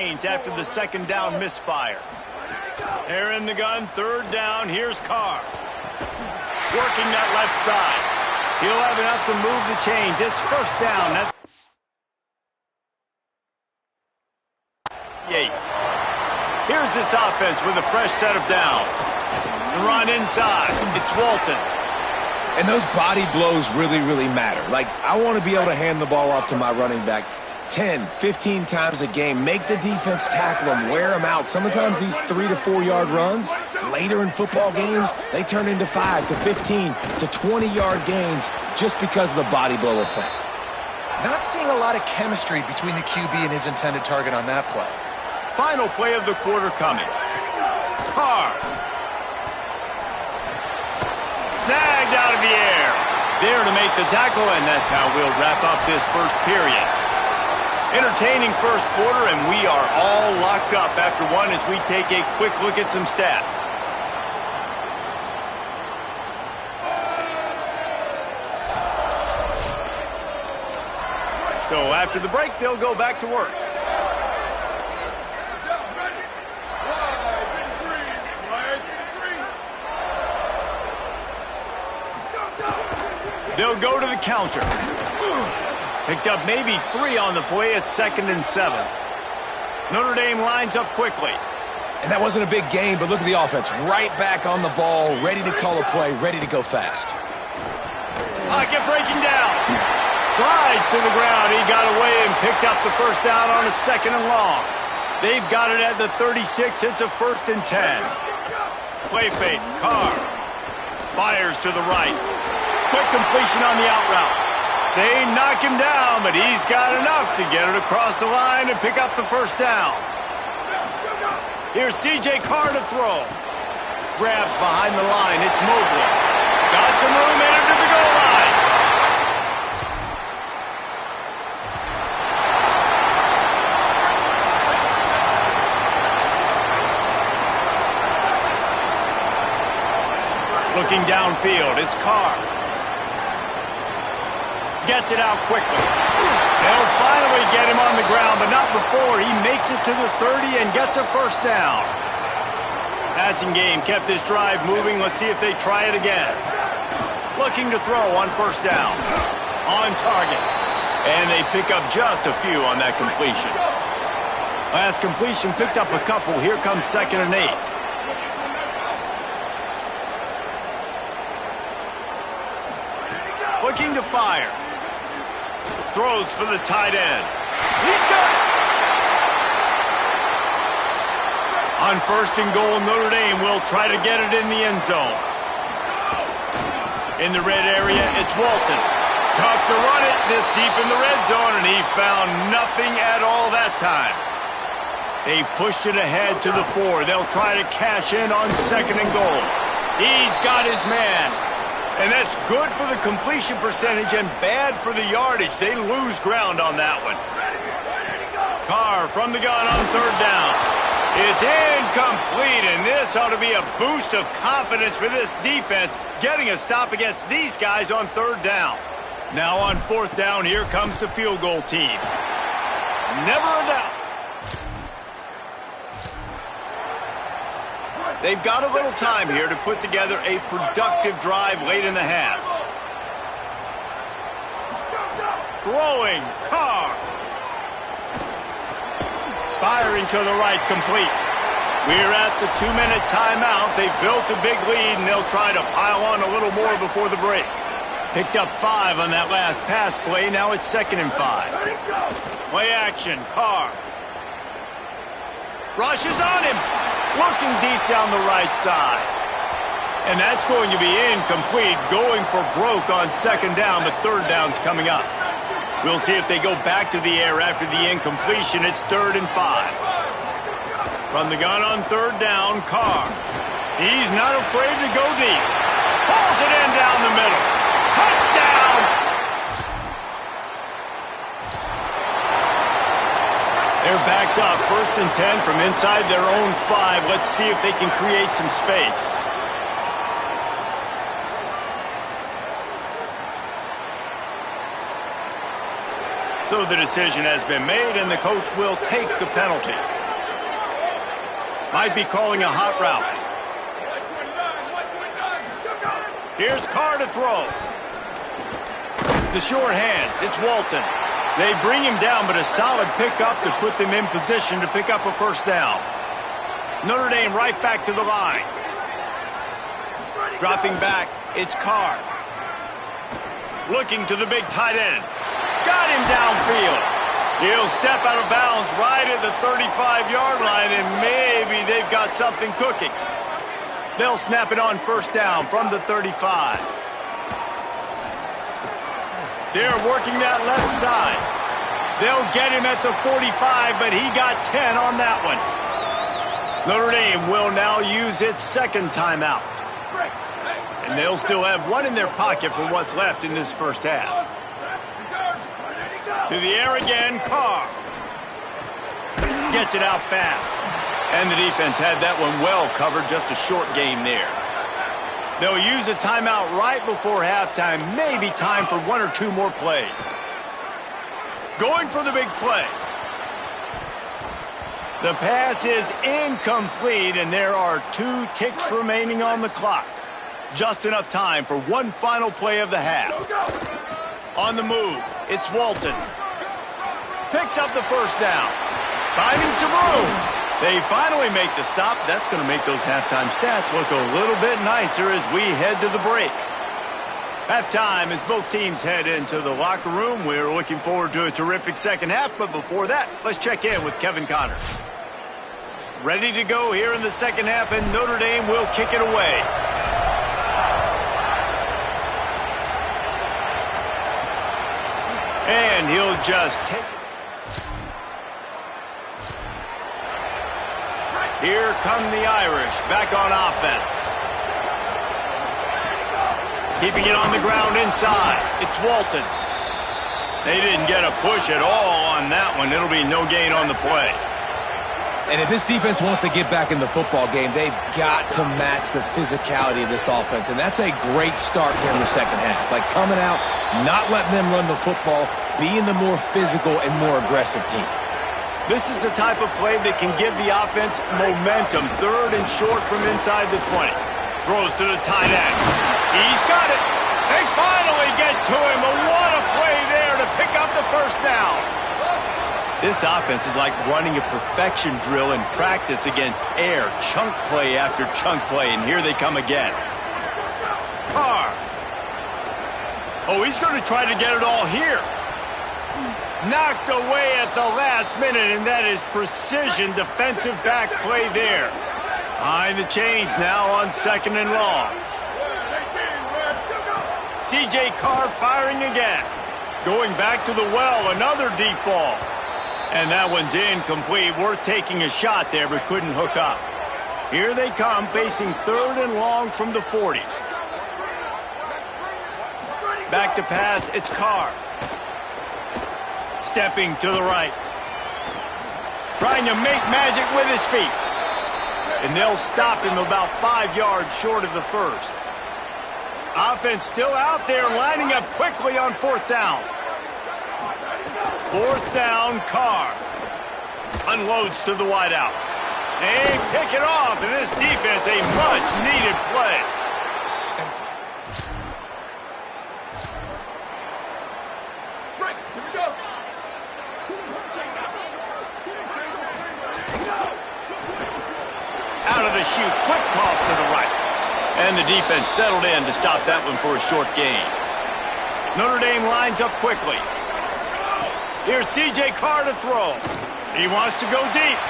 After the second down misfire. They're in the gun, third down. Here's Carr. Working that left side. He'll have enough to move the chains. It's first down. Here's this offense with a fresh set of downs. The run inside. It's Walton. And those body blows really, really matter. Like, I want to be able to hand the ball off to my running back 10, 15 times a game. Make the defense tackle them, wear them out. Sometimes these 3 to 4 yard runs, later in football games, they turn into 5 to 15 to 20 yard gains just because of the body blow effect. Not seeing a lot of chemistry between the QB and his intended target on that play. Final play of the quarter coming. Carr. Snagged out of the air. There to make the tackle, and that's how we'll wrap up this first period. Entertaining first quarter, and we are all locked up after one as we take a quick look at some stats. So after the break, they'll go back to work. They'll go to the counter. Picked up maybe 3 on the play at 2nd and 7. Notre Dame lines up quickly. And that wasn't a big game, but look at the offense. Right back on the ball, ready to call a play, ready to go fast. Pocket breaking down. Slides to the ground. He got away and picked up the first down on a 2nd and long. They've got it at the 36. It's a 1st and 10. Play fake. Carr fires to the right. Quick completion on the out route. They knock him down, but he's got enough to get it across the line and pick up the first down. Here's C.J. Carr to throw. Grabbed behind the line. It's Mobley. Got some room in to the goal line. Looking downfield, it's Carr. Gets it out quickly. They'll finally get him on the ground, but not before he makes it to the 30 and gets a first down. Passing game kept this drive moving. Let's see if they try it again. Looking to throw on first down. On target. And they pick up just a few on that completion. Last completion picked up a couple. Here comes 2nd and 8. Looking to fire. Throws for the tight end. He's got it! On 1st and goal, Notre Dame will try to get it in the end zone. In the red area, it's Walton. Tough to run it this deep in the red zone, and he found nothing at all that time. They've pushed it ahead to the 4. They'll try to cash in on 2nd and goal. He's got his man. And that's good for the completion percentage and bad for the yardage. They lose ground on that one. Carr from the gun on 3rd down. It's incomplete, and this ought to be a boost of confidence for this defense, getting a stop against these guys on 3rd down. Now on 4th down, here comes the field goal team. Never a doubt. They've got a little time here to put together a productive drive late in the half. Throwing, Carr. Firing to the right, complete. We're at the 2-minute timeout. They've built a big lead, and they'll try to pile on a little more before the break. Picked up 5 on that last pass play. Now it's 2nd and 5. Play action, Carr. Rushes on him. Looking deep down the right side. And that's going to be incomplete. Going for broke on 2nd down, but 3rd down's coming up. We'll see if they go back to the air after the incompletion. It's 3rd and 5. From the gun on 3rd down, Carr. He's not afraid to go deep. Pulls it in down the middle. Touchdown! They're backed up, 1st and 10 from inside their own 5. Let's see if they can create some space. So the decision has been made, and the coach will take the penalty. Might be calling a hot route. Here's Carr to throw. The short hands, it's Walton. They bring him down, but a solid pickup to put them in position to pick up a first down. Notre Dame right back to the line. Dropping back, it's Carr. Looking to the big tight end. Got him downfield. He'll step out of bounds right at the 35-yard line, and maybe they've got something cooking. They'll snap it on first down from the 35. They're working that left side. They'll get him at the 45, but he got 10 on that one. Notre Dame will now use its second timeout. And they'll still have one in their pocket for what's left in this first half. To the air again, Carr. Gets it out fast. And the defense had that one well covered, just a short game there. They'll use a timeout right before halftime, maybe time for one or two more plays. Going for the big play. The pass is incomplete, and there are 2 ticks remaining on the clock. Just enough time for one final play of the half. On the move, it's Walton. Picks up the first down. Finding some room. They finally make the stop. That's going to make those halftime stats look a little bit nicer as we head to the break. Halftime as both teams head into the locker room. We're looking forward to a terrific second half, but before that, let's check in with Kevin Connors. Ready to go here in the second half, and Notre Dame will kick it away. And he'll just take it. Here come the Irish, back on offense. Keeping it on the ground inside. It's Walton. They didn't get a push at all on that one. It'll be no gain on the play. And if this defense wants to get back in the football game, they've got to match the physicality of this offense. And that's a great start here in the second half. Like coming out, not letting them run the football, being the more physical and more aggressive team. This is the type of play that can give the offense momentum. Third and short from inside the 20. Throws to the tight end. He's got it. They finally get to him. But what a play there to pick up the first down. This offense is like running a perfection drill in practice against air. Chunk play after chunk play, and here they come again. Carr. Oh, he's going to try to get it all here. Knocked away at the last minute, and that is precision defensive back play there. Behind the chains now on second and long. C.J. Carr firing again. Going back to the well, another deep ball. And that one's incomplete. Worth taking a shot there, but couldn't hook up. Here they come, facing third and long from the 40. Back to pass, it's Carr. Stepping to the right. Trying to make magic with his feet. And they'll stop him about 5 yards short of the first. Offense still out there, lining up quickly on fourth down. Fourth down, Carr. Unloads to the wideout. They pick it off, and this defense, a much-needed play. Out of the chute, quick toss to the right. And the defense settled in to stop that one for a short gain. Notre Dame lines up quickly. Here's C.J. Carr to throw. He wants to go deep.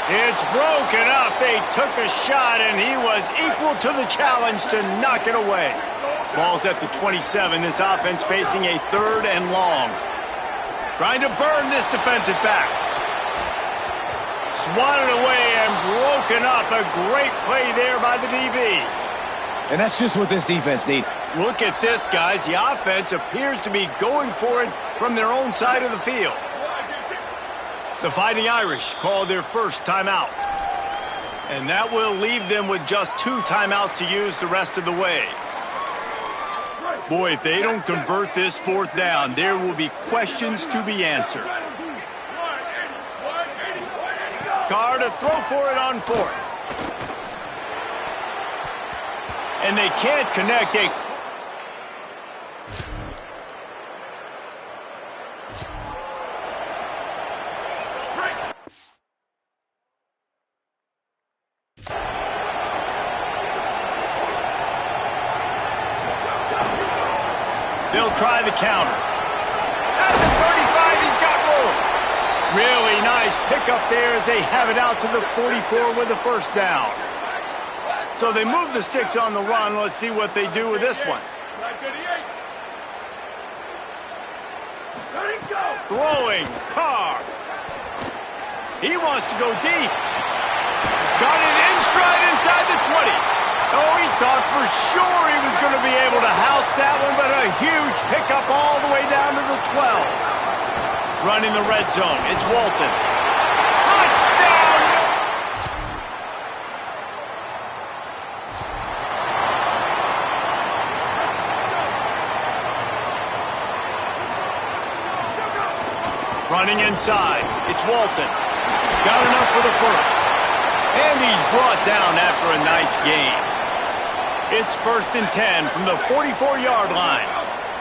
It's broken up. They took a shot, and he was equal to the challenge to knock it away. Ball's at the 27. This offense facing a third and long. Trying to burn this defensive back. Swatted away and broken up. A great play there by the DB. And that's just what this defense needs. Look at this, guys. The offense appears to be going for it from their own side of the field. The Fighting Irish call their first timeout. And that will leave them with just 2 timeouts to use the rest of the way. Boy, if they don't convert this fourth down, there will be questions to be answered. Carr to throw for it on fourth. And they can't connect a... They'll try the counter. At the 35, he's got room. Really nice pickup there as they have it out to the 44 with the first down. So they move the sticks on the run. Let's see what they do with this one. Throwing, Carr. He wants to go deep. Got it in stride inside the 20. Oh, he thought for sure he was going to be able to house that one, but a huge pickup all the way down to the 12. Running the red zone, it's Walton. Touchdown! Running inside, it's Walton. Got enough for the first. And he's brought down after a nice gain. It's 1st and 10 from the 44-yard line.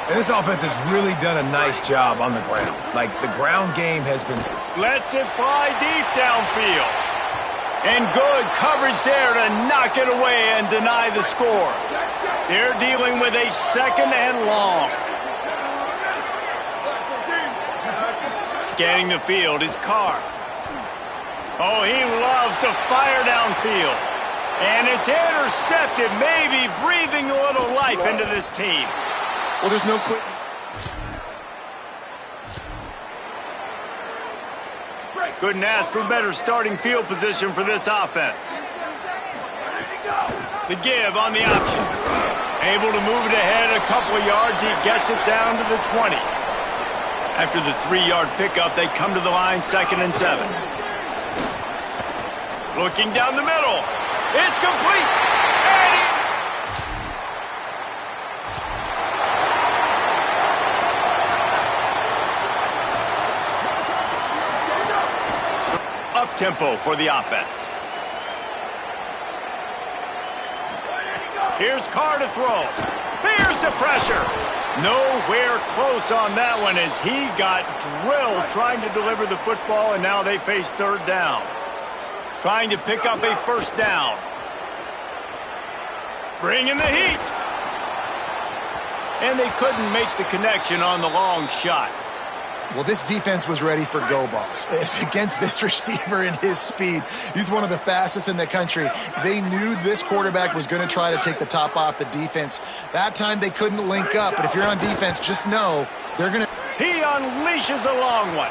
And this offense has really done a nice job on the ground. Like, the ground game has been... Lets it fly deep downfield. And good coverage there to knock it away and deny the score. They're dealing with a 2nd and long. Scanning the field is Carr. Oh, he loves to fire downfield. And it's intercepted, maybe breathing a little life into this team. Well, there's no quick. Couldn't ask for better starting field position for this offense. The give on the option. Able to move it ahead a couple of yards. He gets it down to the 20. After the 3-yard pickup, they come to the line 2nd and 7. Looking down the middle. It's complete. And up-tempo for the offense. Here's Carr to throw. Here's the pressure. Nowhere close on that one as he got drilled trying to deliver the football, and now they face 3rd down. Trying to pick up a 1st down. Bringing the heat. And they couldn't make the connection on the long shot. Well, this defense was ready for go balls. It's against this receiver and his speed. He's one of the fastest in the country. They knew this quarterback was going to try to take the top off the defense. That time they couldn't link up, but if you're on defense, just know they're going to... He unleashes a long one.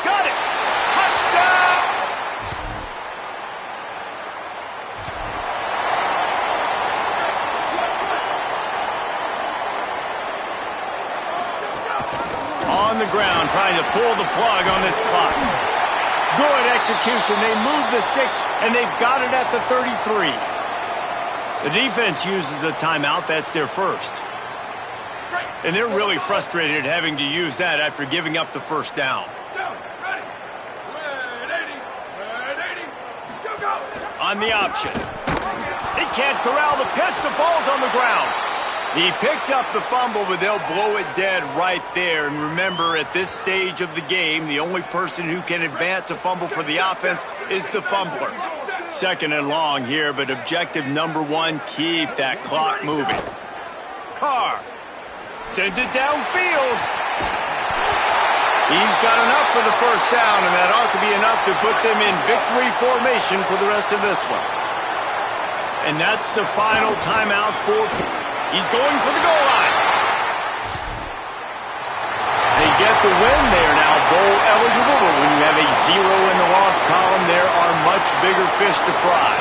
Got it. Touchdown! On the ground, trying to pull the plug on this clock. Good execution. They move the sticks, and they've got it at the 33. The defense uses a timeout. That's their first. And they're really frustrated having to use that after giving up the 1st down. On the option. He can't corral the pitch. The ball's on the ground. He picks up the fumble, but they'll blow it dead right there. And remember, at this stage of the game, the only person who can advance a fumble for the offense is the fumbler. 2nd and long here, but objective number 1, keep that clock moving. Carr sends it downfield. He's got enough for the 1st down, and that ought to be enough to put them in victory formation for the rest of this one. And that's the final timeout for... He's going for the goal line. They get the win. They are now bowl eligible, but when you have a 0 in the loss column, there are much bigger fish to fry.